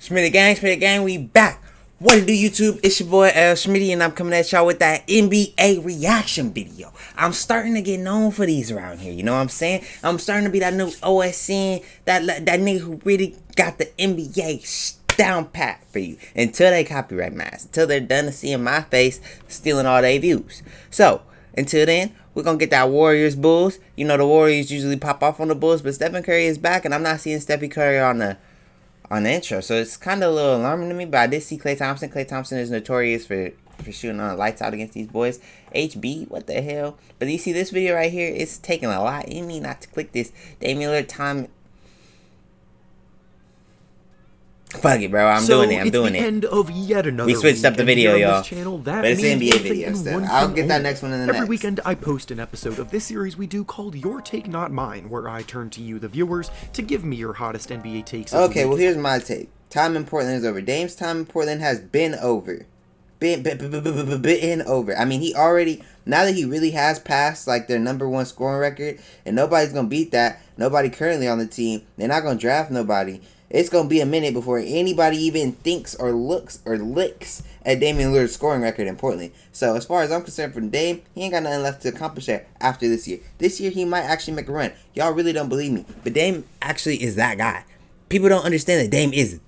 LShmiitty gang, we back. What to do, YouTube? It's your boy LShmiitty, and I'm coming at y'all with that NBA reaction video. I'm starting to get known for these around here. You know what I'm saying? I'm starting to be that new OSN, that nigga who really got the NBA down pat for you. Until they copyright mask, until they're done to seeing my face stealing all their views. So until then, we're gonna get that Warriors Bulls. You know the Warriors usually pop off on the Bulls, but Stephen Curry is back, and I'm not seeing Stephen Curry on the intro, so it's kind of a little alarming to me. But I did see Klay Thompson. Klay Thompson is notorious for shooting on the lights out against these boys. HB, what the hell? But you see this video right here, it's taking a lot in me not to click this. Damian Lillard time. Fuck it, bro. I'm doing it. End of yet another we switched up the video, y'all. But it's an NBA video, so I'll get that next one in the next. Every weekend, I post an episode of this series we do called Your Take Not Mine, where I turn to you, the viewers, to give me your hottest NBA takes. Okay, well, here's my take. Time in Portland is over. Dame's time in Portland has been over. Been over. I mean, he already, now that he really has passed, like, their #1 scoring record, and nobody's going to beat that, nobody currently on the team, they're not going to draft nobody. It's going to be a minute before anybody even thinks or looks or licks at Damian Lillard's scoring record in Portland. So, as far as I'm concerned for Dame, he ain't got nothing left to accomplish there after this year. This year, he might actually make a run. Y'all really don't believe me. But Dame actually is that guy. People don't understand that Dame is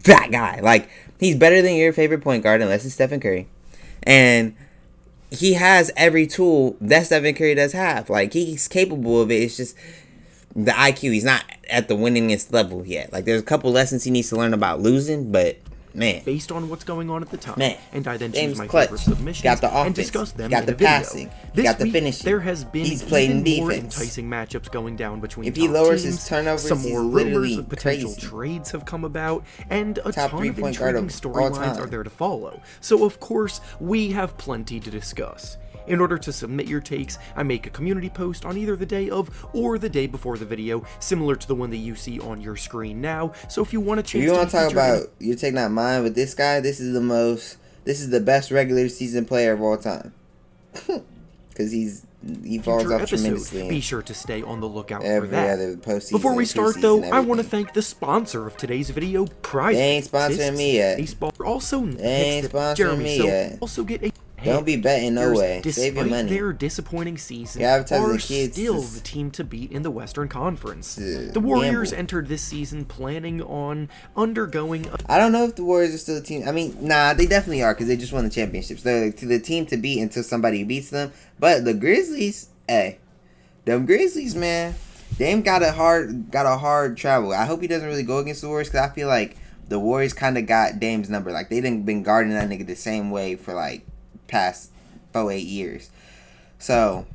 that guy. Like, he's better than your favorite point guard, unless it's Stephen Curry. And he has every tool that Stephen Curry does have. Like, he's capable of it. It's just the IQ. He's not at the winningest level yet. Like, there's a couple lessons he needs to learn about losing, but man, based on what's going on at the time, man, and I then James choose my clutch. favorite submissions got the offense, and discuss them got in the a video. passing, This got the week, finishing. there has been he's playing even more defense. enticing matchups going down between if he top lowers teams. his turnovers, Some he's more literally rumors of potential crazy. trades have come about, and a Top ton of point guard intriguing of all storylines time. are there to follow. So of course, we have plenty to discuss. In order to submit your takes, I make a community post on either the day of or the day before the video, similar to the one that you see on your screen now. So if you want a chance if you want to to talk about your take not mine, but this guy, this is the best regular season player of all time. Because he falls off tremendously. Be sure to stay on the lookout every for that. other postseason. Before we start, though, I want to thank the sponsor of today's video, Prize. They ain't sponsoring me yet. Also, they ain't sponsoring Jeremy, me so yet. Also get a don't be betting no way. Save your money. Their disappointing season, are the still the team to beat in the Western Conference. The Warriors entered this season planning on undergoing I don't know if the Warriors are still a team. I mean, nah, they definitely are, because they just won the championships. They're the team to beat until somebody beats them. But the Grizzlies, hey, them Grizzlies, man, Dame got a hard travel. I hope he doesn't really go against the Warriors, because I feel like the Warriors kind of got Dame's number. Like, they didn't been guarding that nigga the same way for like past 4-8 years. So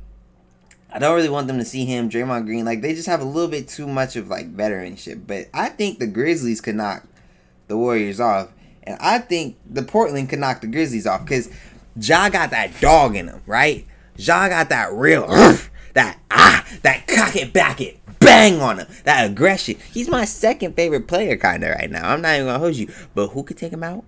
I don't really want them to see him, Draymond Green. Like, they just have a little bit too much of like veteranship. But I think the Grizzlies could knock the Warriors off, and I think the Portland could knock the Grizzlies off, because Ja got that dog in him, right? Ja got that real that cock it, back it, bang on him, that aggression. He's my second favorite player kind of right now. I'm not even gonna hold you, but who could take him out?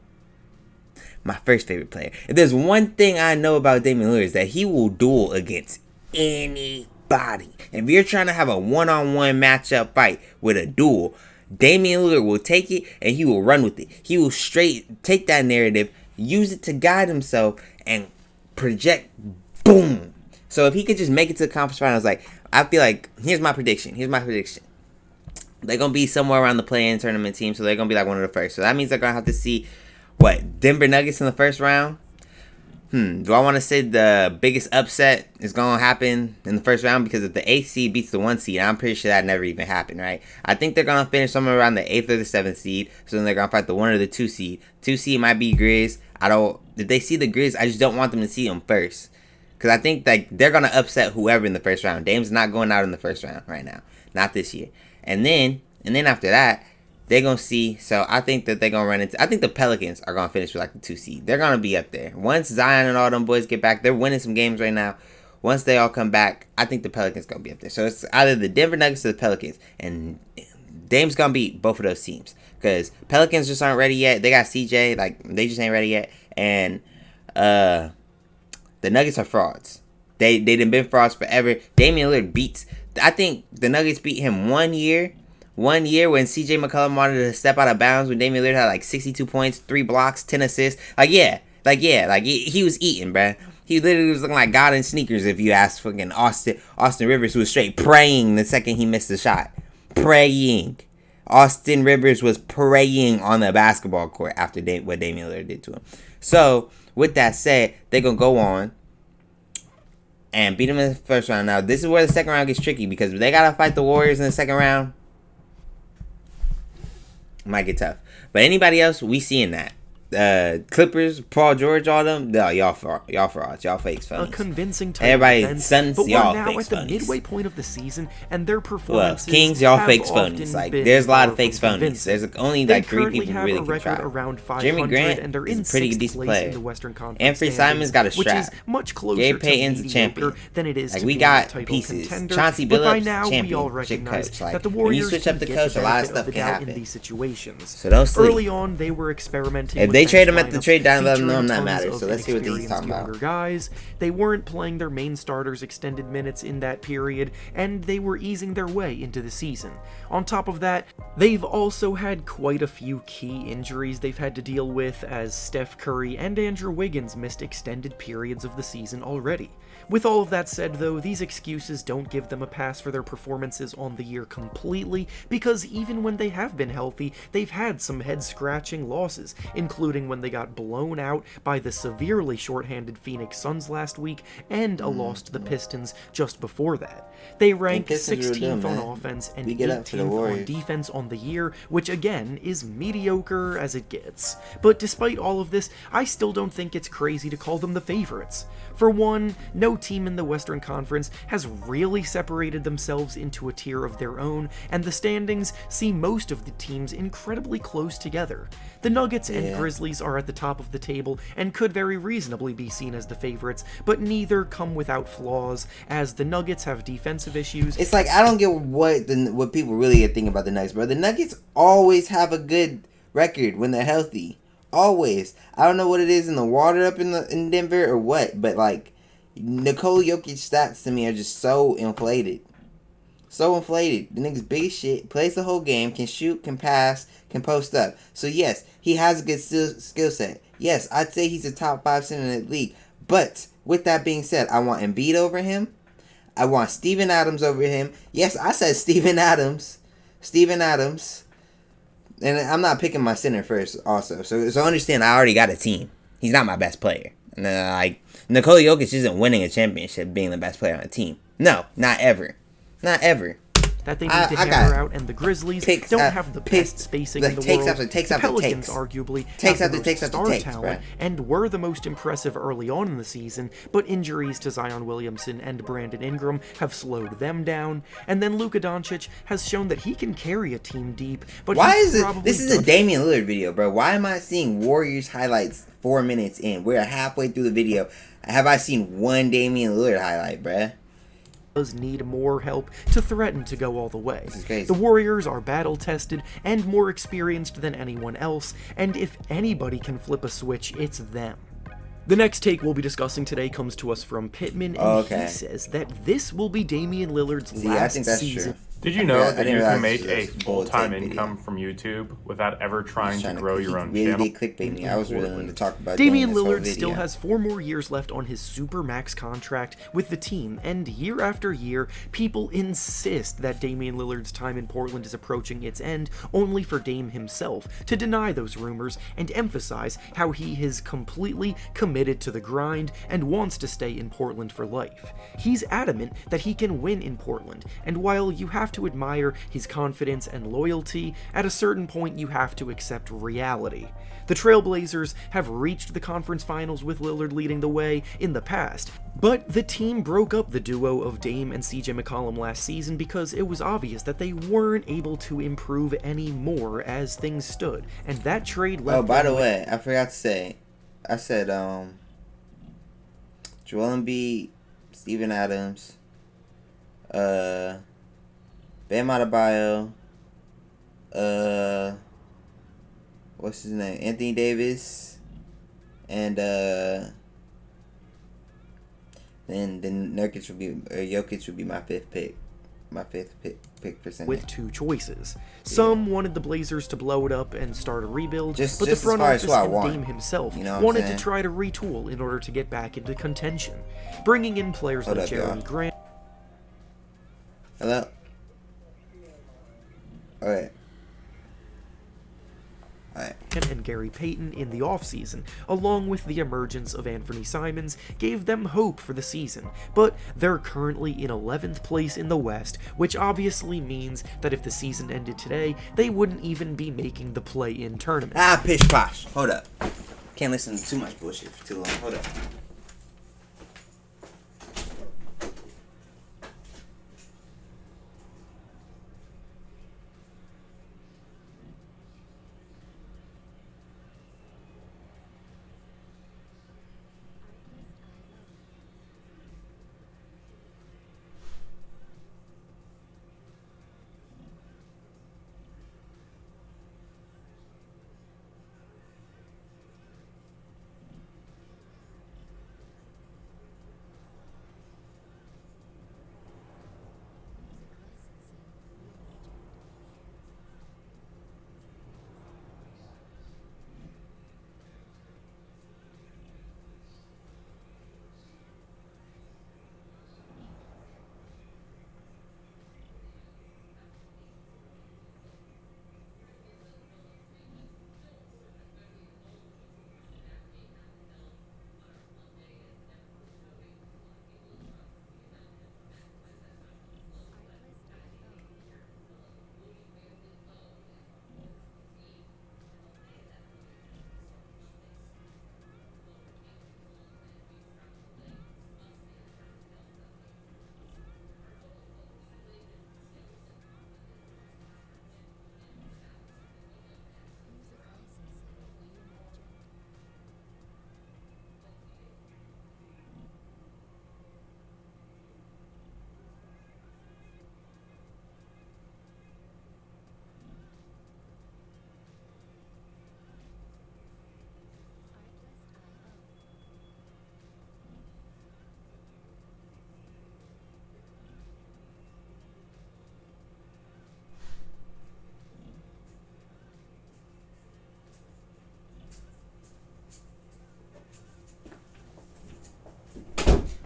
My first favorite player. If there's one thing I know about Damian Lillard, is that he will duel against anybody. If you're trying to have a one-on-one matchup fight with a duel, Damian Lillard will take it and he will run with it. He will straight take that narrative, use it to guide himself, and project boom. So if he could just make it to the conference finals, like, I feel like, here's my prediction. They're going to be somewhere around the play-in tournament team, so they're going to be like one of the first. So that means they're going to have to see, what, Denver Nuggets in the first round? Do I want to say the biggest upset is going to happen in the first round? Because if the 8th seed beats the 1 seed, I'm pretty sure that never even happened, right? I think they're going to finish somewhere around the 8th or the 7th seed. So then they're going to fight the 1 or the 2 seed. 2 seed might be Grizz. If they see the Grizz, I just don't want them to see them first. Because I think like they're going to upset whoever in the first round. Dame's not going out in the first round right now. Not this year. And then after that, they're going to see. So I think that they're going to run into. I think the Pelicans are going to finish with like the 2 seed. They're going to be up there. Once Zion and all them boys get back, they're winning some games right now. Once they all come back, I think the Pelicans going to be up there. So it's either the Denver Nuggets or the Pelicans. And Dame's going to beat both of those teams. Because Pelicans just aren't ready yet. They got CJ. Like, they just ain't ready yet. And the Nuggets are frauds. They done been frauds forever. Damian Lillard beats. I think the Nuggets beat him 1 year 1 year when CJ McCollum wanted to step out of bounds when Damian Lillard had like 62 points, 3 blocks, 10 assists. He was eating, bruh. He literally was looking like God in sneakers if you ask fucking Austin Rivers, who was straight praying the second he missed the shot. Praying. Austin Rivers was praying on the basketball court after what Damian Lillard did to him. So, with that said, they're going to go on and beat him in the first round. Now, this is where the second round gets tricky because if they got to fight the Warriors in the second round, it might get tough. But anybody else, we seeing that. Clippers, Paul George, all them, y'all frauds, y'all fakes, phonies. A convincing type Everybody, defense, Suns, but y'all we're now fakes, at the phonies. midway point of the season, and their performances Kings, y'all have fakes, often phonies. Like, been there's a lot of far fakes, from phonies. convincing. There's only They like 3 currently people who have really a can record try. around 500, Jeremy Grant and they're is in a pretty 6th decent place player. in the Western Conference Anthony Simons got a which is strap. much closer Gary to Payton's a mediocre champion. than it is Like, to we being got a title pieces. contender. Chauncey But by Billups, now, we all champion, recognize coach. Like, that the when you Warriors switch can up the get coach, the a lot of benefit stuff of the can doubt happen. in these situations. So don't sleep. Early on, they were experimenting If with they trade bench him at the lineups trade down, let them know featuring I'm not tons matter. of So let's see what he's talking inexperienced about. younger guys. They weren't playing their main starters extended minutes in that period, and they were easing their way into the season. On top of that, they've also had quite a few key injuries they've had to deal with, as Steph Curry and Andrew Wiggins missed extended periods of the season already. With all of that said, though, these excuses don't give them a pass for their performances on the year completely, because even when they have been healthy, they've had some head-scratching losses, including when they got blown out by the severely shorthanded Phoenix Suns last week, and a loss to the Pistons just before that. They rank 16th on offense and 18th on defense on the year, which again is mediocre as it gets. But despite all of this, I still don't think it's crazy to call them the favorites. For one, no team in the Western Conference has really separated themselves into a tier of their own, and the standings see most of the teams incredibly close together. The Nuggets and Grizzlies are at the top of the table and could very reasonably be seen as the favorites, but neither come without flaws, as the Nuggets have defensive issues. It's like, I don't get what people really think about the Nuggets, bro. The Nuggets always have a good record when they're healthy. Always. I don't know what it is in the water up in Denver or what, but like, Nikola Jokic stats to me are just so inflated. So inflated. The nigga's big as shit, plays the whole game, can shoot, can pass, can post up. So yes, he has a good skill set. Yes, I'd say he's a top 5 center in the league. But with that being said, I want Embiid over him. I want Steven Adams over him. Yes, I said Steven Adams. Steven Adams. And I'm not picking my center first also. So understand, I already got a team. He's not my best player. And like, Nikola Jokic isn't winning a championship being the best player on a team. No, not ever. Not ever. That they need to hammer out, and the Grizzlies don't have the best spacing in the world. The Pelicans arguably have the most star talent and were the most impressive early on in the season, but injuries to Zion Williamson and Brandon Ingram have slowed them down, and then Luka Doncic has shown that he can carry a team deep, but why is it? This is a Damian Lillard video, bro. Why am I seeing Warriors highlights 4 minutes in? We're halfway through the video. Have I seen one Damian Lillard highlight, bruh? Does need more help to threaten to go all the way. This is crazy. The Warriors are battle-tested and more experienced than anyone else, and if anybody can flip a switch, it's them. The next take we'll be discussing today comes to us from Pittman, and he says that this will be Damian Lillard's last season. True. Did you know that you can make a full-time income from YouTube without ever trying to grow your own channel? Really clickbait me. I was willing to talk about Damian Lillard still has 4 more years left on his Supermax contract with the team, and year after year, people insist that Damian Lillard's time in Portland is approaching its end, only for Dame himself to deny those rumors and emphasize how he is completely committed to the grind and wants to stay in Portland for life. He's adamant that he can win in Portland, and while you have to admire his confidence and loyalty, at a certain point you have to accept reality. The Trailblazers have reached the conference finals with Lillard leading the way in the past, but the team broke up the duo of Dame and CJ McCollum last season because it was obvious that they weren't able to improve any more as things stood, and that trade left. Oh, by the way, I forgot to say, I said Joel Embiid, Steven Adams, Bam Adebayo, what's his name? Anthony Davis, and then Jokic would be my 5th pick. my fifth pick percentage. With 2 choices. Some wanted the Blazers to blow it up and start a rebuild, but the front as office and Dame himself wanted to try to retool in order to get back into contention, bringing in players like Jeremy Grant. Hello? Alright. And Gary Payton in the offseason, along with the emergence of Anthony Simons, gave them hope for the season, but they're currently in 11th place in the West, which obviously means that if the season ended today, they wouldn't even be making the play-in tournament. Ah, pish posh. Hold up. Can't listen to too much bullshit for too long. Hold up.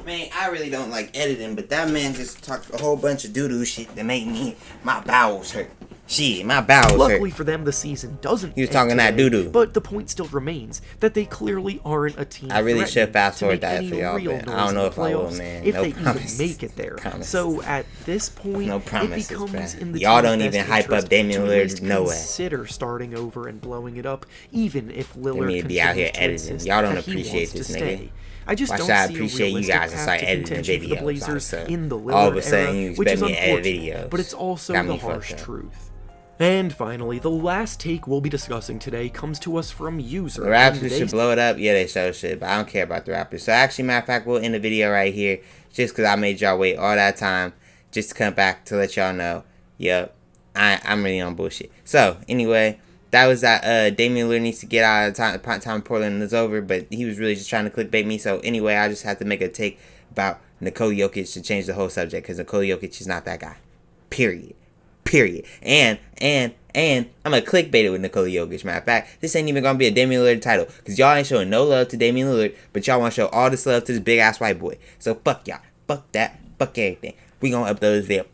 Man, I really don't like editing, but that man just talked a whole bunch of doo-doo shit that made my bowels hurt. Shit, my bowels hurt. Luckily for them, the season doesn't. He was talking that doo-doo. But the point still remains that they clearly aren't a team. I really should fast forward that for y'all, but I don't know if I will, man. If no they promises. even make it there. Promises. So at this point, no promises, it becomes in the y'all don't team's even best hype up Damian Lillard. No way. Consider starting over and blowing it up, even if Lillard continues to be out here editing. Y'all don't appreciate this, nigga. I just Why don't should I see appreciate a you realistic guys and start path to editing contention for the videos? Blazers in the Lillard All of a sudden, era, you which is expect me to edit unfortunate, videos. but it's also Got the me harsh fucked up. truth. And finally, the last take we'll be discussing today comes to us from user. The Raptors should blow it up. Yeah, they so should, but I don't care about the Raptors. So actually, matter of fact, we'll end the video right here just because I made y'all wait all that time just to come back to let y'all know. Yep, I'm really on bullshit. So anyway, that was that. Damian Lillard needs to get out of time Portland is over, but he was really just trying to clickbait me. So anyway, I just had to make a take about Nikola Jokic to change the whole subject because Nikola Jokic is not that guy. Period. And I'm gonna clickbait it with Nikola Jokic. Matter of fact, this ain't even gonna be a Damian Lillard title because y'all ain't showing no love to Damian Lillard, but y'all want to show all this love to this big ass white boy. So fuck y'all, fuck that, fuck everything. We gonna upload this video.